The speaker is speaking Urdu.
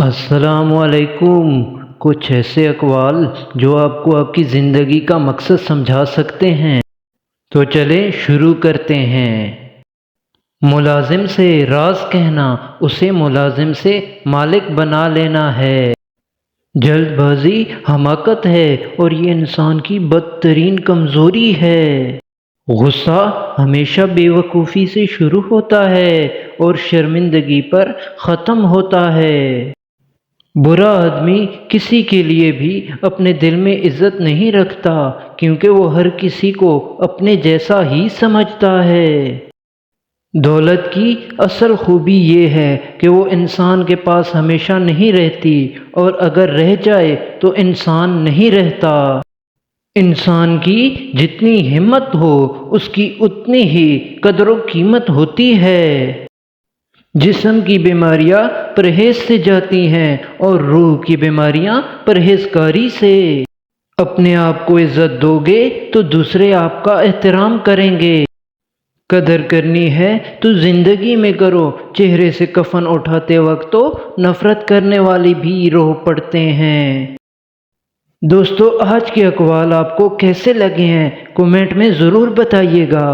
السلام علیکم۔ کچھ ایسے اقوال جو آپ کو آپ کی زندگی کا مقصد سمجھا سکتے ہیں، تو چلیں شروع کرتے ہیں۔ ملازم سے راز کہنا اسے ملازم سے مالک بنا لینا ہے۔ جلد بازی حماقت ہے اور یہ انسان کی بدترین کمزوری ہے۔ غصہ ہمیشہ بے وقوفی سے شروع ہوتا ہے اور شرمندگی پر ختم ہوتا ہے۔ برا آدمی کسی کے لیے بھی اپنے دل میں عزت نہیں رکھتا، کیونکہ وہ ہر کسی کو اپنے جیسا ہی سمجھتا ہے۔ دولت کی اصل خوبی یہ ہے کہ وہ انسان کے پاس ہمیشہ نہیں رہتی، اور اگر رہ جائے تو انسان نہیں رہتا۔ انسان کی جتنی ہمت ہو اس کی اتنی ہی قدر و قیمت ہوتی ہے۔ جسم کی بیماریاں پرہیز سے جاتی ہیں اور روح کی بیماریاں پرہیزگاری سے۔ اپنے آپ کو عزت دو گے تو دوسرے آپ کا احترام کریں گے۔ قدر کرنی ہے تو زندگی میں کرو، چہرے سے کفن اٹھاتے وقت تو نفرت کرنے والے بھی رو پڑتے ہیں۔ دوستو، آج کے اقوال آپ کو کیسے لگے ہیں کمنٹ میں ضرور بتائیے گا۔